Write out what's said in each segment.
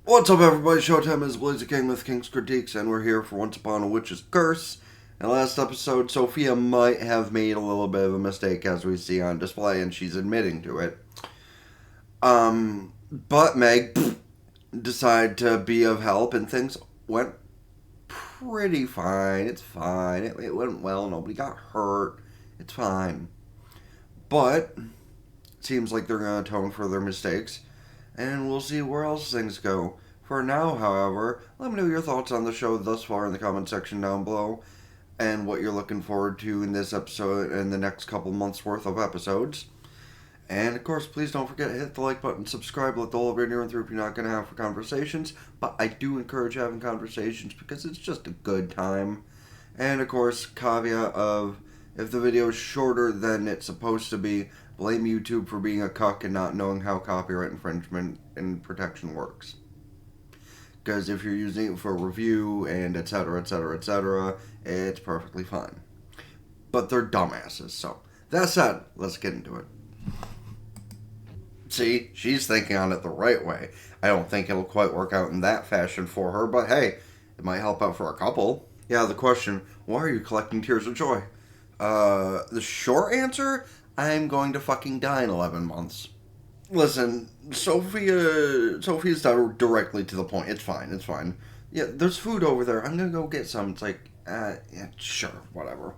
What's up, everybody? Showtime is Blazer King with King's Critiques, and we're here for Once Upon a Witch's Curse. In the last episode, Sophia might have made a little bit of a mistake, as we see on display, and she's admitting to it. But Meg decided to be of help, and things went pretty fine. It's fine. It went well. Nobody got hurt. It's fine. But it seems like they're going to atone for their mistakes, and we'll see where else things go. For now, however, let me know your thoughts on the show thus far in the comment section down below, and what you're looking forward to in this episode and the next couple months worth of episodes. And of course, please don't forget to hit the like button, subscribe, let the whole video run through if you're not going to have for conversations. But I do encourage having conversations because it's just a good time. And of course, caveat of, if the video is shorter than it's supposed to be, blame YouTube for being a cuck and not knowing how copyright infringement and protection works. Because if you're using it for review and etc, it's perfectly fine. But they're dumbasses, so. That said, let's get into it. See, she's thinking on it the right way. I don't think it'll quite work out in that fashion for her, but hey, it might help out for a couple. Yeah, the question, why are you collecting tears of joy? The short answer, I'm going to fucking die in 11 months. Listen, Sophie's directly to the point. It's fine. Yeah, there's food over there. I'm gonna go get some. It's like, yeah, sure, whatever.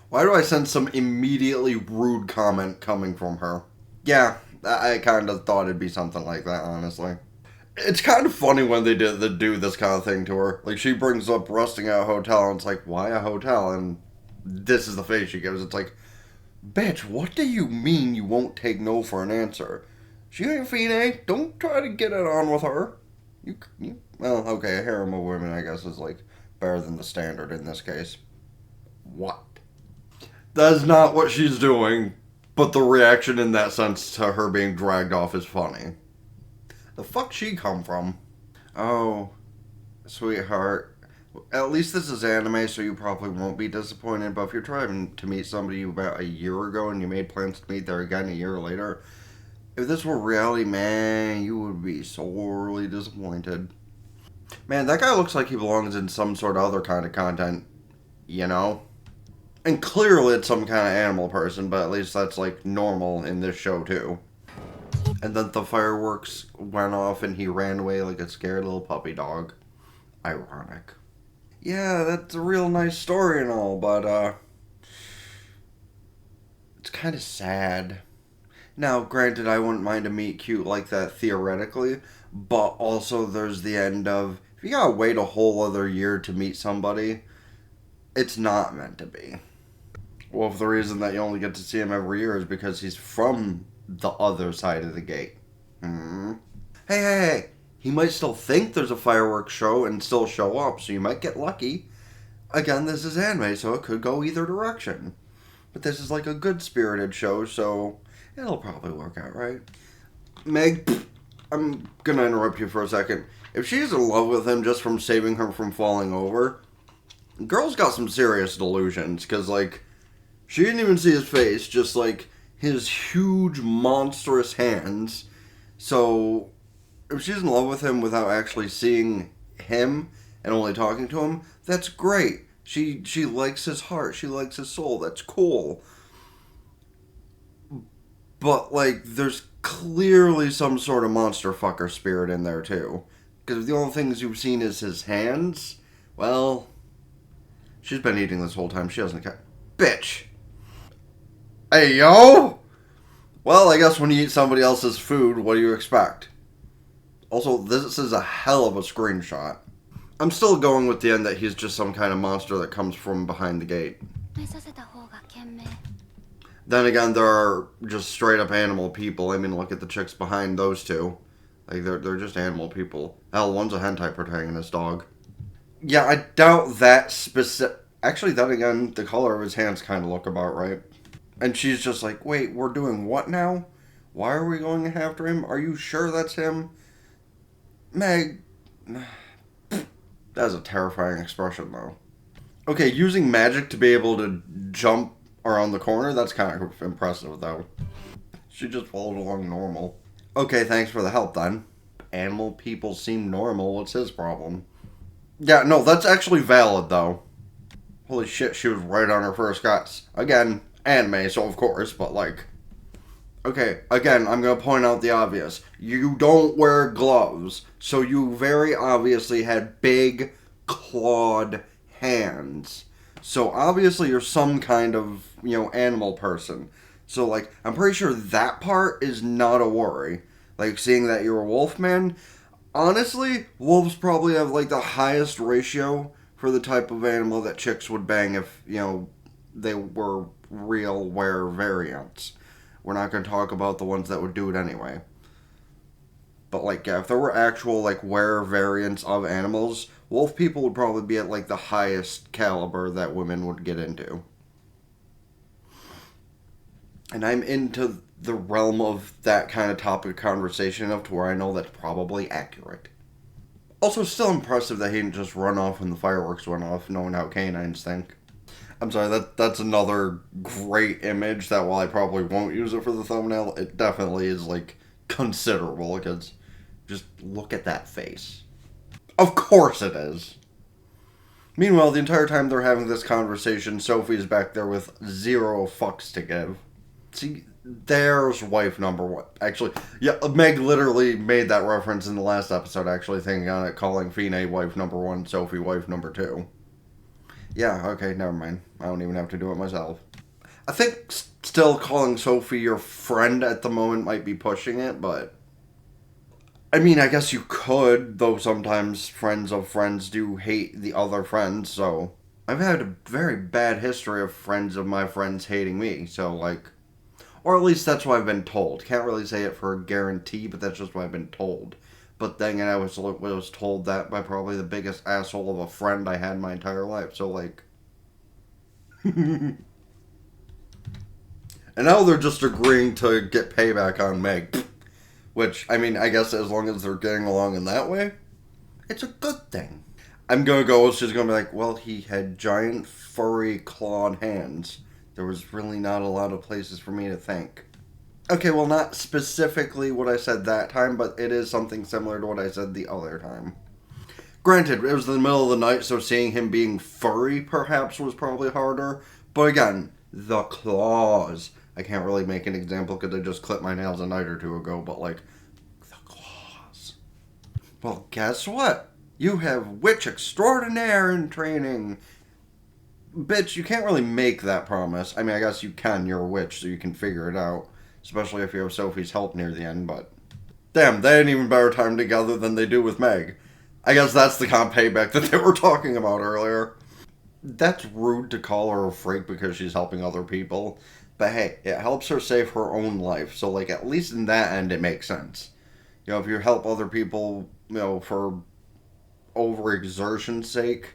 Why do I sense some immediately rude comment coming from her? Yeah, I kind of thought it'd be something like that, honestly. It's kind of funny when they do this kind of thing to her. Like, she brings up rusting at a hotel, and it's like, why a hotel? And this is the face she gives. It's like, bitch, what do you mean you won't take no for an answer? She ain't Fine. Don't try to get it on with her. Well, okay, a harem of women, I guess, is, like, better than the standard in this case. What? That's not what she's doing, but the reaction in that sense to her being dragged off is funny. The fuck she come from? Oh, sweetheart. At least this is anime, so you probably won't be disappointed, but if you're trying to meet somebody about a year ago and you made plans to meet there again a year later, if this were reality, man, you would be sorely disappointed. Man, that guy looks like he belongs in some sort of other kind of content, you know? And clearly it's some kind of animal person, but at least that's, like, normal in this show, too. And then the fireworks went off and he ran away like a scared little puppy dog. Ironic. Yeah, that's a real nice story and all, but, it's kind of sad. Now, granted, I wouldn't mind a meet cute like that theoretically, but also there's the end of, if you gotta wait a whole other year to meet somebody, it's not meant to be. Well, if the reason that you only get to see him every year is because he's from the other side of the gate. Hey, he might still think there's a fireworks show and still show up, so you might get lucky. Again, this is anime, so it could go either direction. But this is like a good-spirited show, so it'll probably work out right. Meg, I'm gonna interrupt you for a second. If she's in love with him just from saving her from falling over, girl's got some serious delusions, because, like, she didn't even see his face, just, like, his huge, monstrous hands. So, if she's in love with him without actually seeing him and only talking to him, that's great. She likes his heart. She likes his soul. That's cool. But, like, there's clearly some sort of monster fucker spirit in there, too. Because if the only things you've seen is his hands, well, she's been eating this whole time. She doesn't care. Bitch. Hey, yo! Well, I guess when you eat somebody else's food, what do you expect? Also, this is a hell of a screenshot. I'm still going with the end that he's just some kind of monster that comes from behind the gate. Then again, there are just straight up animal people. I mean, look at the chicks behind those two. Like, they're just animal people. Hell, one's a hentai protagonist dog. Yeah, I doubt that specific... Actually, then again, the color of his hands kind of look about right. And she's just like, wait, we're doing what now? Why are we going after him? Are you sure that's him? Meg... That's a terrifying expression, though. Okay, using magic to be able to jump around the corner, that's kind of impressive, though. She just followed along normal. Okay, thanks for the help, then. animal people seem normal. What's his problem? Yeah, no, that's actually valid, though. Holy shit, she was right on her first guess. Again, anime, so of course, but like... Okay, again, I'm gonna point out the obvious. You don't wear gloves, so you very obviously had big, clawed hands. So obviously you're some kind of, animal person. So, like, I'm pretty sure that part is not a worry. Like, seeing that you're a wolf man. Honestly, wolves probably have, like, the highest ratio for the type of animal that chicks would bang if, they were real were variants. We're not going to talk about the ones that would do it anyway. But, like, yeah, if there were actual, like, were variants of animals, wolf people would probably be at, like, the highest caliber that women would get into. And I'm into the realm of that kind of topic conversation enough to where I know that's probably accurate. Also, still impressive that he didn't just run off when the fireworks went off, knowing how canines think. I'm sorry, that's another great image that while I probably won't use it for the thumbnail, it definitely is, like, considerable, because just look at that face. Of course it is. Meanwhile, the entire time they're having this conversation, Sophie's back there with 0 fucks to give. See, there's wife number one. Actually, yeah, Meg literally made that reference in the last episode, actually, thinking on it, calling Fine wife number 1, Sophie wife number 2. Yeah, okay, never mind. I don't even have to do it myself. I think still calling Sophie your friend at the moment might be pushing it, but... I mean, I guess you could, though sometimes friends of friends do hate the other friends, so... I've had a very bad history of friends of my friends hating me, so, like... Or at least that's what I've been told. Can't really say it for a guarantee, but that's just what I've been told. But then I was told that by probably the biggest asshole of a friend I had my entire life, so, like... And now they're just agreeing to get payback on Meg. Which, I mean, I guess as long as they're getting along in that way, it's a good thing. I'm gonna go, she's gonna be like, well, he had giant, furry, clawed hands. There was really not a lot of places for me to think. Okay, well, not specifically what I said that time, but it is something similar to what I said the other time. Granted, it was in the middle of the night, so seeing him being furry, perhaps, was probably harder. But again, the claws. I can't really make an example because I just clipped my nails a night or two ago, but, like, the claws. Well, guess what? You have witch extraordinaire in training. Bitch, you can't really make that promise. I mean, I guess you can. You're a witch, so you can figure it out. Especially if you have Sophie's help near the end, but... Damn, they had an even better time together than they do with Meg. I guess that's the kind of payback that they were talking about earlier. That's rude to call her a freak because she's helping other people. But hey, it helps her save her own life. So, like, at least in that end, it makes sense. You know, if you help other people, for overexertion's sake,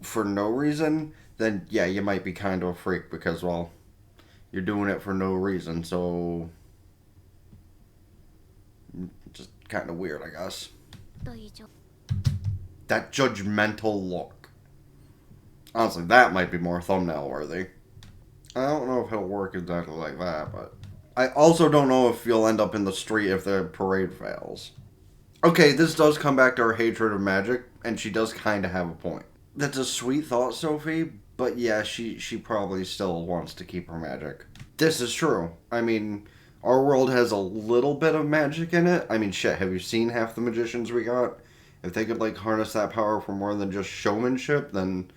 for no reason, then, yeah, you might be kind of a freak because, well, you're doing it for no reason. So, just kind of weird, I guess. That judgmental look. Honestly, that might be more thumbnail worthy. I don't know if it'll work exactly like that, but... I also don't know if you'll end up in the street if the parade fails. Okay, this does come back to her hatred of magic, and she does kind of have a point. That's a sweet thought, Sophie, but yeah, she probably still wants to keep her magic. This is true. I mean, our world has a little bit of magic in it. I mean, shit, have you seen half the magicians we got? If they could, like, harness that power for more than just showmanship, then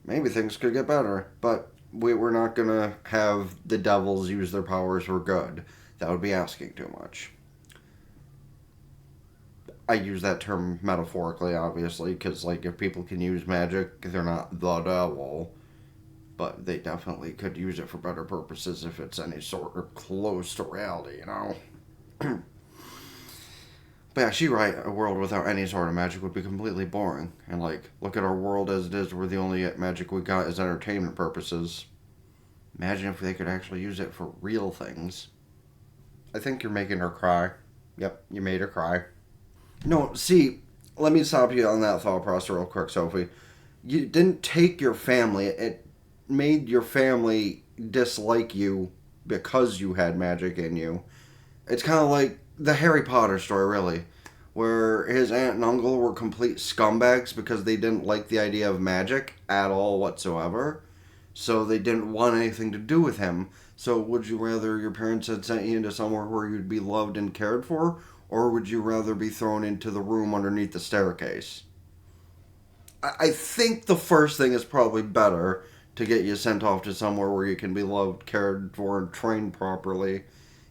maybe things could get better. But we're not gonna have the devils use their powers for good. That would be asking too much. I use that term metaphorically, obviously, because, like, if people can use magic, they're not the devil. But they definitely could use it for better purposes if it's any sort of close to reality, you know? But yeah, she's right. A world without any sort of magic would be completely boring. And, like, look at our world as it is, where the only magic we got is entertainment purposes. Imagine if they could actually use it for real things. I think you're making her cry. Yep, you made her cry. No, see, let me stop you on that thought process real quick, Sophie. You didn't take your family. It made your family dislike you because you had magic in you. It's kind of like the Harry Potter story, really. where his aunt and uncle were complete scumbags because they didn't like the idea of magic at all whatsoever. So they didn't want anything to do with him. So would you rather your parents had sent you into somewhere where you'd be loved and cared for, or would you rather be thrown into the room underneath the staircase? I think the first thing is probably better, to get you sent off to somewhere where you can be loved, cared for, and trained properly,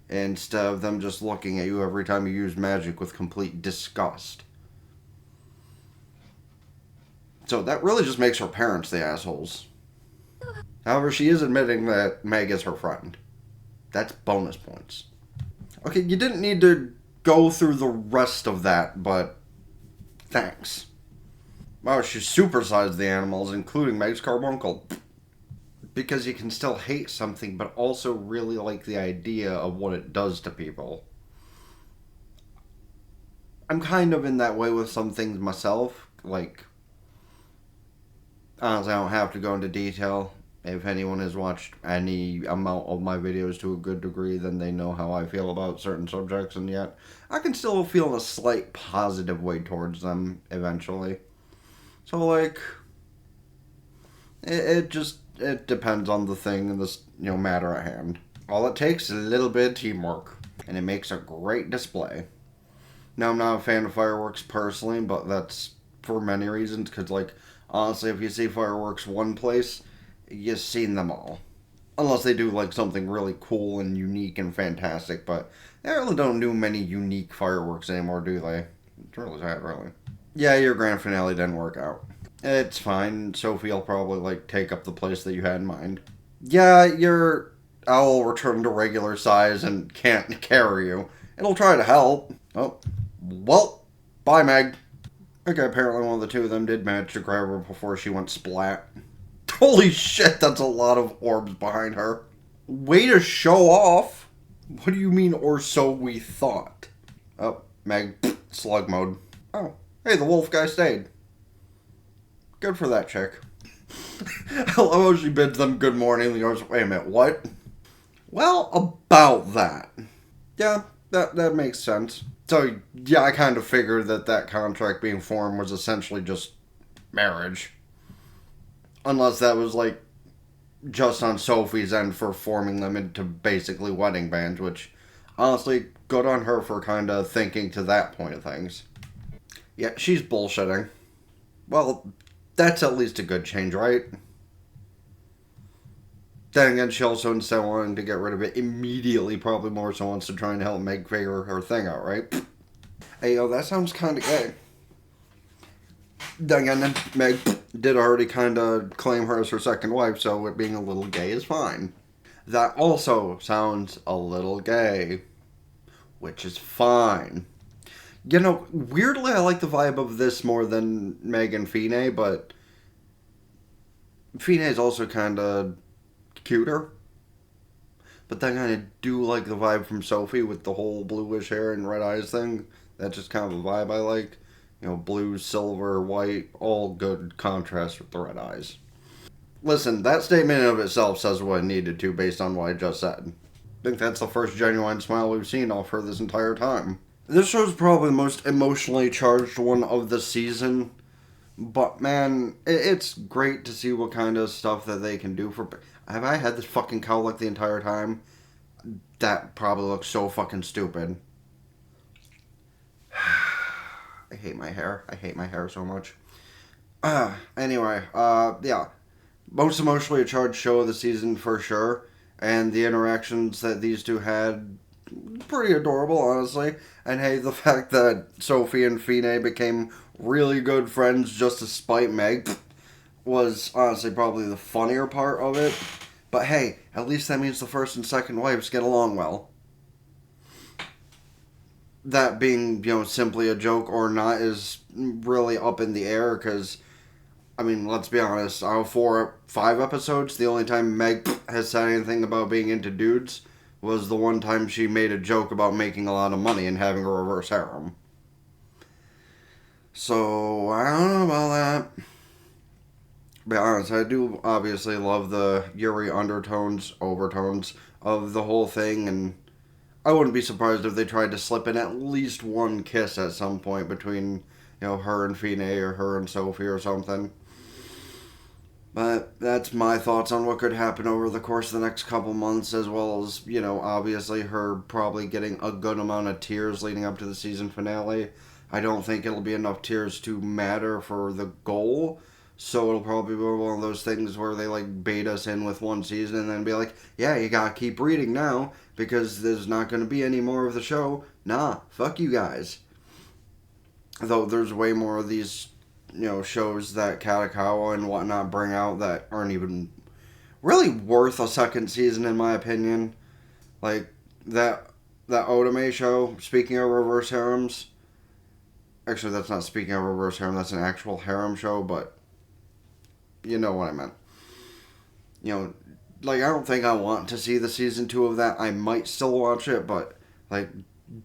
instead of them just looking at you every time you use magic with complete disgust. So that really just makes her parents the assholes. However, she is admitting that Meg is her friend. That's bonus points. Okay, you didn't need to go through the rest of that, but thanks. Wow, she supersized the animals, including Meg's carbuncle. Because you can still hate something, but also really like the idea of what it does to people. I'm kind of in that way with some things myself. Like, honestly, I don't have to go into detail. If anyone has watched any amount of my videos to a good degree, then they know how I feel about certain subjects, and yet I can still feel a slight positive way towards them eventually. So, like, it depends on the thing and this, matter at hand. All it takes is a little bit of teamwork, and it makes a great display. Now, I'm not a fan of fireworks personally, but that's for many reasons, because, like, honestly, if you see fireworks one place, you've seen them all. Unless they do, like, something really cool and unique and fantastic, but they really don't do many unique fireworks anymore, do they? It's really sad, really. Yeah, your grand finale didn't work out. It's fine. Sophie will probably, like, take up the place that you had in mind. Yeah, your owl returned to regular size and can't carry you. It'll try to help. Oh, well, bye, Meg. Okay, apparently one of the two of them did manage to grab her before she went splat. Holy shit, that's a lot of orbs behind her. Way to show off. What do you mean, or so we thought? Oh, Meg, slug mode. Oh, hey, the wolf guy stayed. Good for that chick. I love how she bids them good morning and goes, wait a minute, what? Well, about that. Yeah, that makes sense. So, yeah, I kind of figured that contract being formed was essentially just marriage. Unless that was, like, just on Sophie's end for forming them into basically wedding bands, which, honestly, good on her for kind of thinking to that point of things. Yeah, she's bullshitting. Well, that's at least a good change, right? Then again, she also, instead of wanting to get rid of it immediately, probably more so wants to try and help Meg figure her thing out, right? Hey, yo, that sounds kind of gay. Then again, Meg did already kind of claim her as her second wife, so it being a little gay is fine. That also sounds a little gay, which is fine. Weirdly, I like the vibe of this more than Meg and Fine, but Fine is also kind of cuter. But then I do like the vibe from Sophie with the whole bluish hair and red eyes thing. That's just kind of a vibe I like. Blue, silver, white, all good contrast with the red eyes. Listen, that statement in of itself says what it needed to based on what I just said. I think that's the first genuine smile we've seen off her this entire time. This show's probably the most emotionally charged one of the season. But man, it's great to see what kind of stuff that they can do for... Have I had this fucking cowlick the entire time? That probably looks so fucking stupid. I hate my hair. I hate my hair so much. Anyway, yeah. Most emotionally charged show of the season for sure. And the interactions that these two had, pretty adorable, honestly. And hey, the fact that Sophie and Fine became really good friends just to spite Meg was honestly probably the funnier part of it. But hey, at least that means the first and second wives get along well. That being, simply a joke or not is really up in the air because, I mean, let's be honest, out of 5 episodes, the only time Meg has said anything about being into dudes was the one time she made a joke about making a lot of money and having a reverse harem. So, I don't know about that. Be honest, I do obviously love the Yuri undertones, overtones of the whole thing, and I wouldn't be surprised if they tried to slip in at least one kiss at some point between, her and Fine or her and Sophie or something. But that's my thoughts on what could happen over the course of the next couple months, as well as, obviously her probably getting a good amount of tears leading up to the season finale. I don't think it'll be enough tears to matter for the goal. So it'll probably be one of those things where they bait us in with one season and then be like, yeah, you gotta keep reading now because there's not gonna be any more of the show. Nah, fuck you guys. Though there's way more of these, shows that Katakawa and whatnot bring out that aren't even really worth a second season in my opinion. Like that Otome show, speaking of reverse harems. Actually, that's not speaking of reverse harem, that's an actual harem show, but you know what I meant. I don't think I want to see the season 2 of that. I might still watch it, but,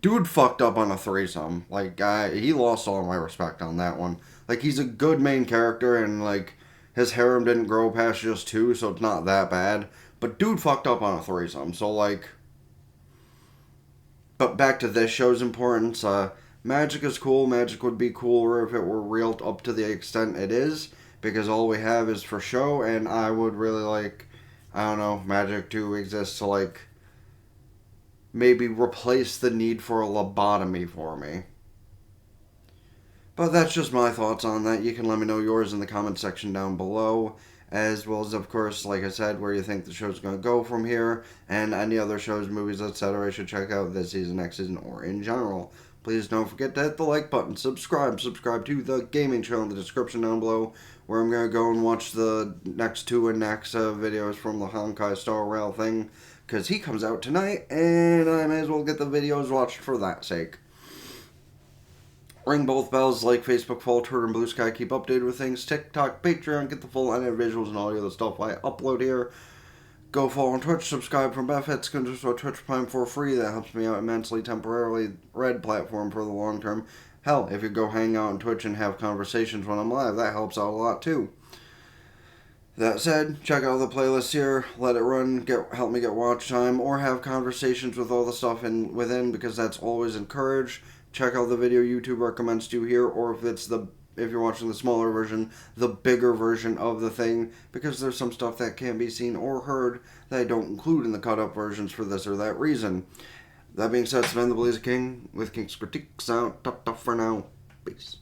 dude fucked up on a threesome. He lost all my respect on that one. He's a good main character, and, his harem didn't grow past just 2, so it's not that bad. But dude fucked up on a threesome, so, But back to this show's importance, magic is cool. Magic would be cooler if it were real up to the extent it is, because all we have is for show, and I would really magic to exist to, maybe replace the need for a lobotomy for me. But that's just my thoughts on that. You can let me know yours in the comment section down below, as well as, of course, like I said, where you think the show's going to go from here, and any other shows, movies, etc. I should check out this season, next season, or in general. Please don't forget to hit the like button, subscribe to the gaming channel in the description down below, where I'm going to go and watch the next 2 and next videos from the Honkai Star Rail thing, because he comes out tonight, and I may as well get the videos watched for that sake. Ring both bells, like Facebook, follow Twitter, and Blue Sky, keep updated with things, TikTok, Patreon, get the full edited visuals and all the other stuff I upload here. Go follow on Twitch, subscribe from benefits, can just go Twitch Prime for free, that helps me out immensely, temporarily, red platform for the long term. Hell, if you go hang out on Twitch and have conversations when I'm live, that helps out a lot too. That said, check out the playlist here, let it run, help me get watch time, or have conversations with all the stuff within, because that's always encouraged. Check out the video YouTube recommends to here, or if you're watching the smaller version, the bigger version of the thing, because there's some stuff that can't be seen or heard that I don't include in the cut-up versions for this or that reason. That being said, it's been the Blazer King with King's Critiques out. Ta-ta for now. Peace.